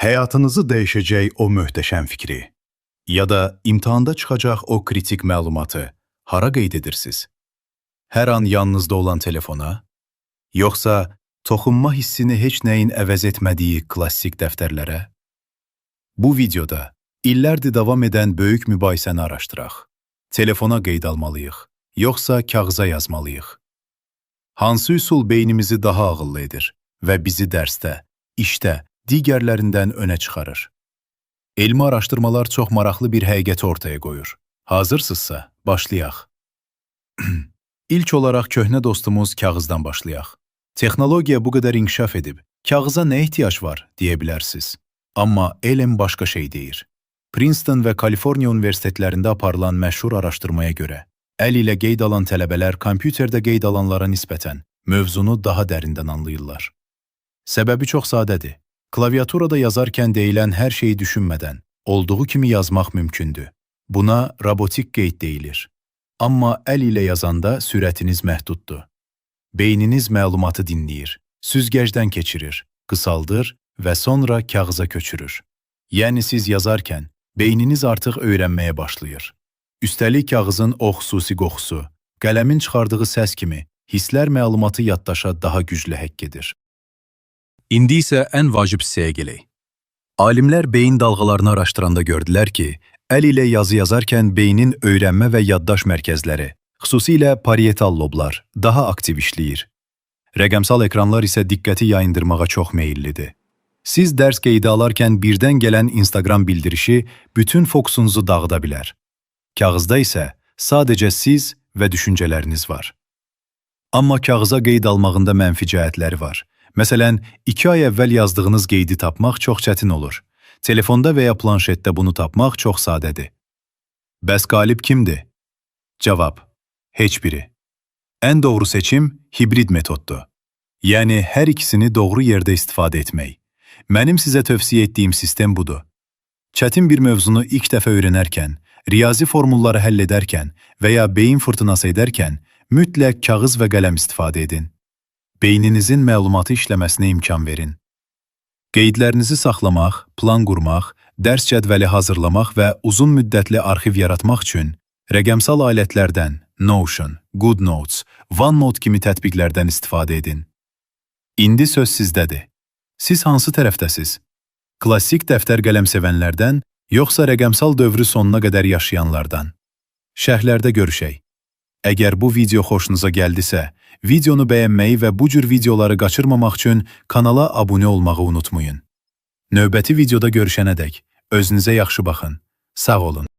Həyatınızı dəyişəcək o möhtəşəm fikri ya da imtahanda çıxacaq o kritik məlumatı hara qeyd edirsiniz? Hər an yanınızda olan telefona, yoxsa toxunma hissini heç nəyin əvəz etmədiyi klassik dəftərlərə? Bu videoda illərdir davam edən böyük mübahisəni araşdıraq. Telefona qeyd almalıyıq, yoxsa kağıza yazmalıyıq? Hansı üsul beynimizi daha ağıllı edir və bizi dərsdə, işdə, digərlərindən önə çıxarır? Elmi araşdırmalar çox maraqlı bir həqiqəti ortaya qoyur. Hazırsınızsa, başlayaq. İlk olaraq köhnə dostumuz kağızdan başlayaq. Texnologiya bu qədər inkişaf edib, kağıza nə ehtiyac var, deyə bilərsiniz. Amma elm başqa şey deyir. Princeton və Kaliforniya universitetlərində aparılan məşhur araşdırmaya görə, əl ilə qeyd alan tələbələr kompüterdə qeyd alanlara nisbətən mövzunu daha dərindən anlayırlar. Səbəbi çox sadədir. Klaviaturada yazarkən deyilən hər şeyi düşünmədən, olduğu kimi yazmaq mümkündür. Buna robotik qeyd deyilir. Amma əl ilə yazanda sürətiniz məhduddur. Beyniniz məlumatı dinləyir, süzgəcdən keçirir, qısaldır və sonra kağıza köçürür. Yəni siz yazarkən, beyniniz artıq öyrənməyə başlayır. Üstəlik kağızın o xüsusi qoxusu, qələmin çıxardığı səs kimi hisslər məlumatı yaddaşa daha güclü həkk edir. İndi isə ən vacib hissəyə gələk. Alimlər beyin dalğalarını araşdıranda gördülər ki, əl ilə yazı yazarkən beynin öyrənmə və yaddaş mərkəzləri, xüsusilə parietal loblar, daha aktiv işləyir. Rəqəmsal ekranlar isə diqqəti yayındırmağa çox meyillidir. Siz dərs qeydə alarkən birdən gələn Instagram bildirişi bütün fokusunuzu dağıda bilər. Kağızda isə sadəcə siz və düşüncələriniz var. Amma kağıza qeyd almağında mənfi cəhətləri var. Məsələn, 2 ay əvvəl yazdığınız qeydi tapmaq çox çətin olur. Telefonda və ya planşetdə bunu tapmaq çox sadədir. Bəs qalib kimdir? Cavab: heç biri. Ən doğru seçim hibrid metoddur. Yəni, hər ikisini doğru yerdə istifadə etmək. Mənim sizə tövsiyə etdiyim sistem budur. Çətin bir mövzunu ilk dəfə öyrənərkən, riyazi formulları həll edərkən və ya beyin fırtınası edərkən mütləq kağız və qələm istifadə edin. Beyninizin məlumatı işləməsinə imkan verin. Qeydlərinizi saxlamaq, plan qurmaq, dərs cədvəli hazırlamaq və uzun müddətli arxiv yaratmaq üçün rəqəmsal alətlərdən Notion, GoodNotes, OneNote kimi tətbiqlərdən istifadə edin. İndi söz sizdədir. Siz hansı tərəfdəsiz? Klassik dəftər qələm sevənlərdən, yoxsa rəqəmsal dövrü sonuna qədər yaşayanlardan? Şərhlərdə görüşək. Əgər bu video xoşunuza gəldisə, videonu bəyənməyi və bu cür videoları qaçırmamaq üçün kanala abunə olmağı unutmayın. Növbəti videoda görüşənədək özünüzə yaxşı baxın. Sağ olun.